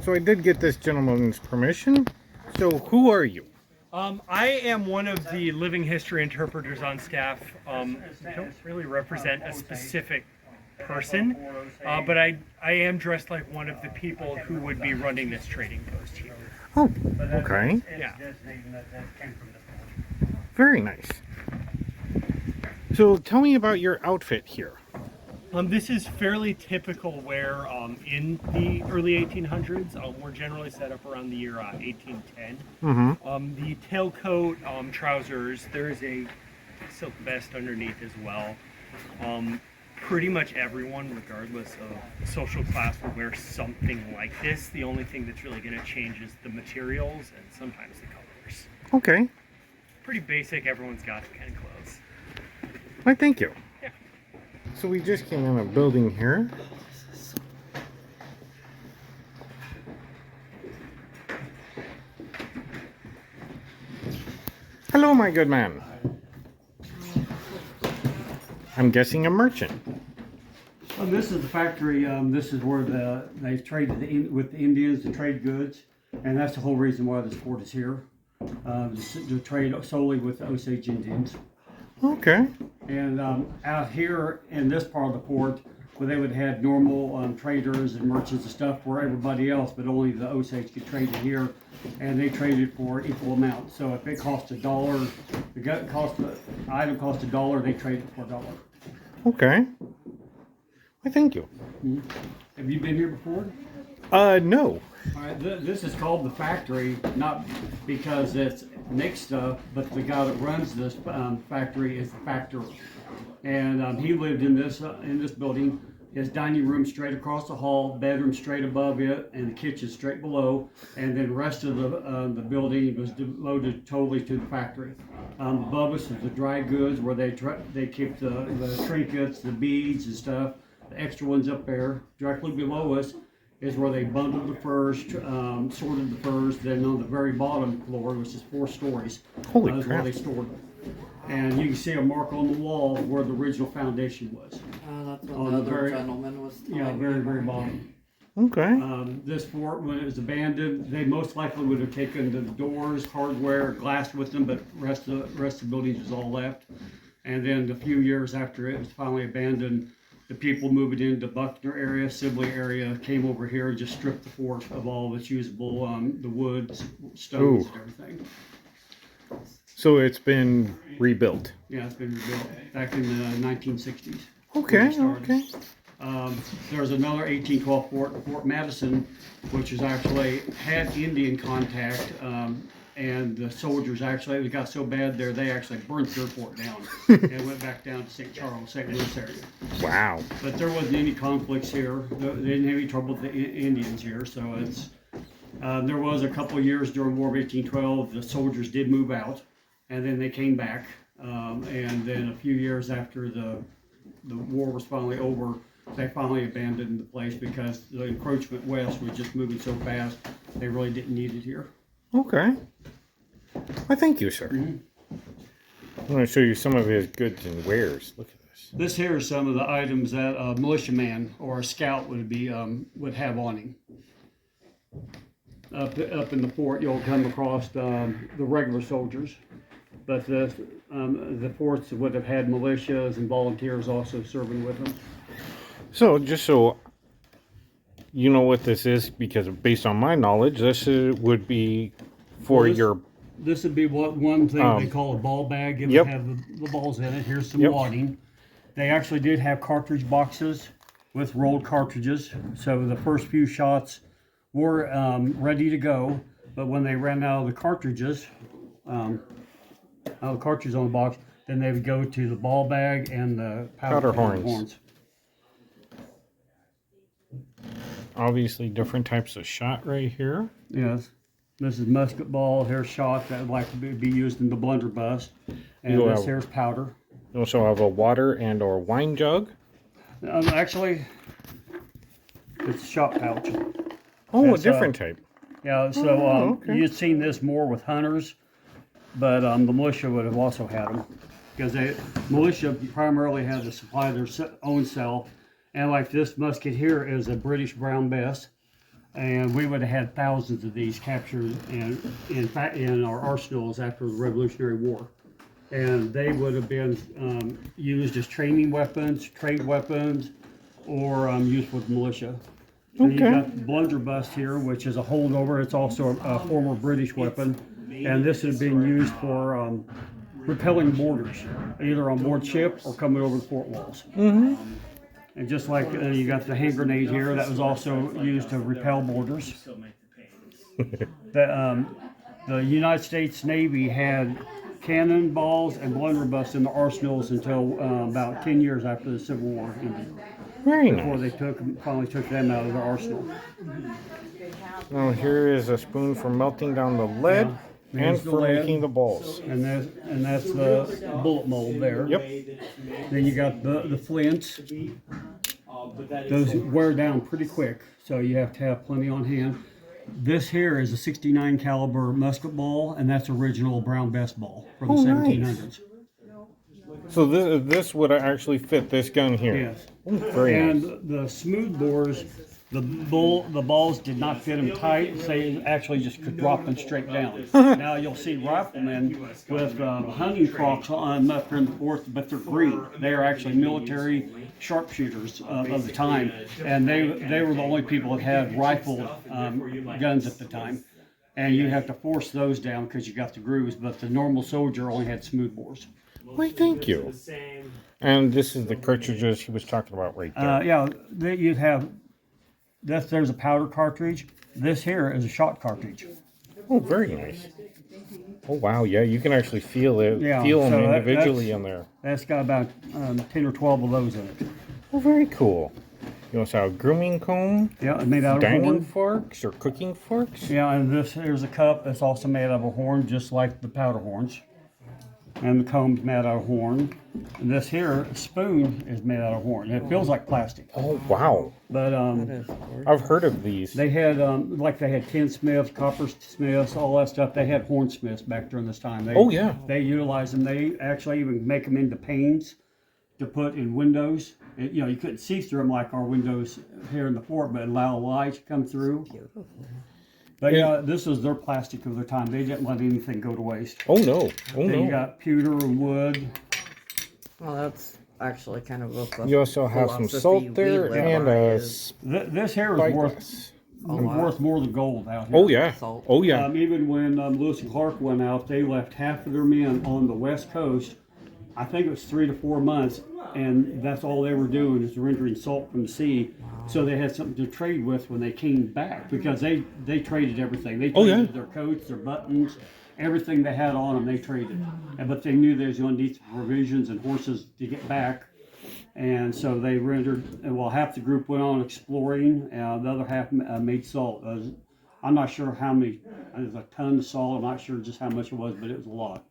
So I did get this gentleman's permission. So who are you? I am one of the living history interpreters on staff. I don't really represent a specific person, but I am dressed like one of the people who would be running this trading post here. Oh, okay. Yeah. Very nice. So tell me about your outfit here. This is fairly typical wear in the early 1800s. We're generally set up around the year 1810. The tailcoat, trousers, there's a silk vest underneath as well. Pretty much everyone, regardless of social class, will wear something like this. The only thing that's really going to change is the materials and sometimes the colors. Okay. Pretty basic, everyone's got the kind of clothes. Why, thank you. Yeah. So we just came in a building here. Hello, my good man. I'm guessing a merchant. Well, this is the factory. This is where they traded with the Indians to trade goods, and that's the whole reason why this fort is here, to trade solely with the Osage Indians. Okay. And out here in this part of the port, where they would have normal traders and merchants and stuff for everybody else, but only the Osage could trade it here, and they traded for equal amount. So if it cost $1, the item cost $1, they traded for $1. Okay. Why, thank you. Have you been here before? No. All right, this is called the factory, not because it's makes stuff, but the guy that runs this factory is the factor, and he lived in this building. His dining room straight across the hall, bedroom straight above it, and the kitchen straight below, and then the rest of the building was devoted totally to the factory. Above us is the dry goods where they keep the trinkets, the beads and stuff. The extra ones up there. Directly below us is where they bundled the furs, sorted the furs. Then on the very bottom floor, which is 4 stories, Holy is crap. where they stored them. And you can see a mark on the wall where the original foundation was. That's what On the the other very- gentleman was telling Yeah, me. very, very bottom. Okay. This fort, when it was abandoned, they most likely would have taken the doors, hardware, glass with them, but rest of the buildings was all left. And then a few years after it was finally abandoned, the people moving into Buckner area, Sibley area, came over here and just stripped the fort of all of its usable, the wood, stones, Ooh. and everything. So it's been rebuilt. Yeah, it's been rebuilt back in the 1960s. Okay, started. okay. There's another 1812 fort, Fort Madison, which is actually had Indian contact, and the soldiers actually, it got so bad there, they actually burnt their fort down and went back down to St. Charles, St. Louis area. Wow. But there wasn't any conflicts here. They didn't have any trouble with the Indians here, so it's. There was a couple of years during War of 1812, the soldiers did move out, and then they came back, and then a few years after the war was finally over, they finally abandoned the place because the encroachment west was just moving so fast, they really didn't need it here. Okay. Why, thank you, sir. I'm going to show you some of his goods and wares. Look at this. This here is some of the items that a militiaman or a scout would have on him. Up in the fort, you'll come across the regular soldiers, but the forts would have had militias and volunteers also serving with them. So, just so you know what this is, because based on my knowledge, this would be for your... This would be one thing they call a ball bag. It Yep. would have the balls in it. Here's some Yep. wadding. They actually did have cartridge boxes with rolled cartridges. So the first few shots were ready to go. But when they ran out of the cartridges, on the box, then they would go to the ball bag and the Powder horns. Obviously, different types of shot right here. Yes. This is musket ball, here's shot that would like to be used in the blunderbuss. And You this have- here's powder. You also have a water and or wine jug. Actually, it's a shot pouch. Oh, That's, a different type. Yeah, so okay. you'd seen this more with hunters, but the militia would have also had them. Because militia primarily had to supply their own self. And like this musket here is a British Brown Bess. And we would have had thousands of these captured in our arsenals after the Revolutionary War. And they would have been used as training weapons, trade weapons, or used with militia. And Okay. you got the blunderbuss here, which is a holdover. It's also a former British weapon. And this has been used for repelling borders, either on board ship or coming over the fort walls. Mm-hmm. And just like you got the hand grenade here, that was also used to repel borders. The United States Navy had cannonballs and blunderbuss in the arsenals until about 10 years after the Civil War ended, Very before nice. they finally took them out of the arsenal. Now here is a spoon for melting down the lead Yeah. and Here's the for lead. making the balls. And that's the bullet mold there. Yep. Then you got the flints. Those wear down pretty quick, so you have to have plenty on hand. This here is a 69 caliber musket ball, and that's original Brown Bess ball from the Oh, nice. 1700s. So this would actually fit this gun here. Yes. Oh, very And nice. the smooth bores, the balls did not fit them tight. They actually just could drop them straight down. Now you'll see riflemen with hunting crocks on up here in the fourth, but they're green. They are actually military sharpshooters of the time, and they were the only people that had rifled guns at the time. And you have to force those down because you got the grooves, but the normal soldier only had smooth bores. Why, thank you. And this is the cartridges he was talking about right there. Yeah, you'd have there's a powder cartridge. This here is a shot cartridge. Oh, very nice. Oh, wow. Yeah, you can actually feel it. Yeah, Feel them so individually in there. That's got about 10 or 12 of those in it. Oh, very cool. You also have a grooming comb, Yeah, it's made out of dining horn. forks, or cooking forks. Yeah, and here's a cup that's also made out of a horn, just like the powder horns. And the comb's made out of horn. And this here spoon is made out of horn. It feels like plastic, Oh, wow. but I've heard of these. they had they had tin smiths, copper smiths, all that stuff. They had horn smiths back during this time. Oh, yeah. They utilized them. They actually even make them into panes to put in windows. You couldn't see through them like our windows here in the fort, but allow light to come through. But yeah, this was their plastic of their time. They didn't let anything go to waste. Oh, no. Oh, Then you no. got pewter and wood. Well, that's actually kind of a You also have some philosophy salt we there live and by a is This here is worth spyglass. more than gold out here. Oh, yeah. Salt. Oh, yeah. Even when Lewis and Clark went out, they left half of their men on the west coast. I think it was 3 to 4 months, and that's all they were doing is rendering salt from the sea. So they had something to trade with when they came back because they traded everything. They Oh, traded yeah. their coats, their buttons, everything they had on them. They traded, but they knew they was going to need some provisions and horses to get back. And so they rendered. Well, half the group went on exploring, the other half made salt. I'm not sure how many. It was a ton of salt. I'm not sure just how much it was, but it was a lot.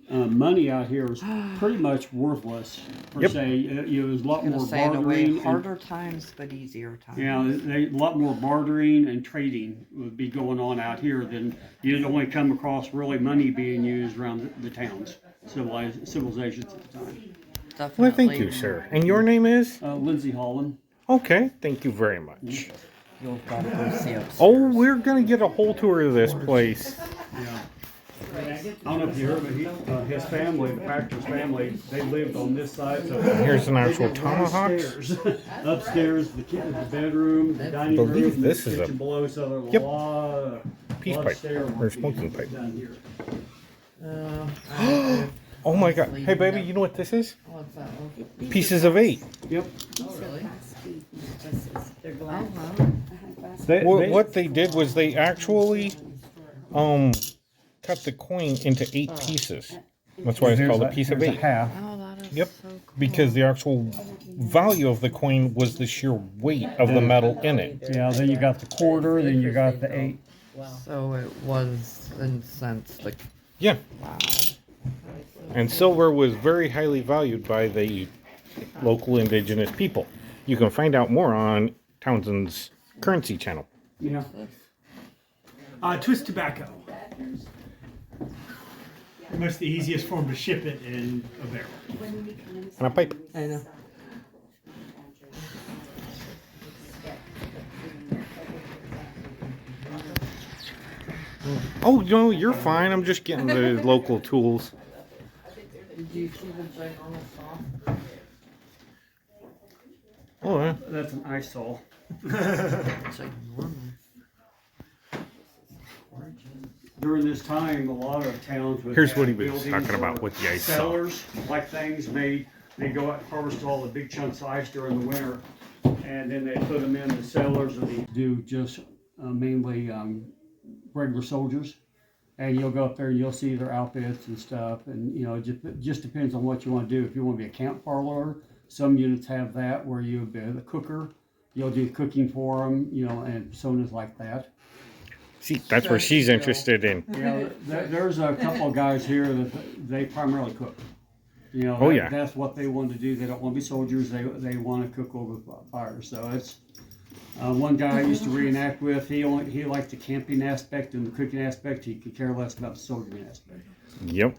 Money out here is pretty much worthless per Yep. se. It was a lot gonna more say in a way bartering. harder times but easier times. A lot more bartering and trading would be going on out here than you'd only come across really money being used around the towns, civilizations at the time. Definitely. Well, thank you, sir. And your name is? Lindsay Holland. Okay, thank you very much. You'll gotta go see upstairs. Oh, we're going to get a whole tour of this place. Yeah. I don't know if you heard, but his family, the Factor's family, they lived on this side. So Here's an actual they did tomahawk. Upstairs, upstairs, the bedroom, the dining believe room, this the is a- kitchen below. So there's a Yep. lot of Peace lot of pipe, stairwork or smoking pipe. done here. Oh my god. Hey, baby, you know what this is? What's that one? Pieces of 8. Yep. Oh, really? They're glass. What they did was they actually cut the coin into 8 pieces. That's why it's called a piece of Here's 8. half. Oh, that is Yep. so cool. Because the actual value of the coin was the sheer weight of the metal in it. Yeah. Then you got the quarter. Then you got the 8. So it was, in a sense, like, Yeah. wow. And silver was very highly valued by the local indigenous people. You can find out more on Townsend's currency channel. Yeah. Twist tobacco. Much the easiest form to ship it in a barrel. And a pipe. I know. Oh, no, you're fine. I'm just getting the local tools. Did you see the ginormous saw? Oh, yeah. That's an ice saw. Ginormous. During this time, a lot of towns would Here's have what he was buildings talking about or with the ice saw. cellars, like things they go out and harvest all the big chunks of ice during the winter, and then they put them in the cellars, or they do just mainly regular soldiers. And you'll go up there and you'll see their outfits and stuff, and you know, it just depends on what you want to do. If you want to be a camp parlor, some units have that where you'll be the cooker. You'll do cooking for them, you know, and personas like that. See, that's where she's interested in. Yeah, there's a couple of guys here that they primarily cook. You know, Oh, yeah. that's what they want to do. They don't want to be soldiers. They want to cook over fire. So it's one guy I used to reenact with. He liked the camping aspect and the cooking aspect. He could care less about the soldiering aspect. Yep.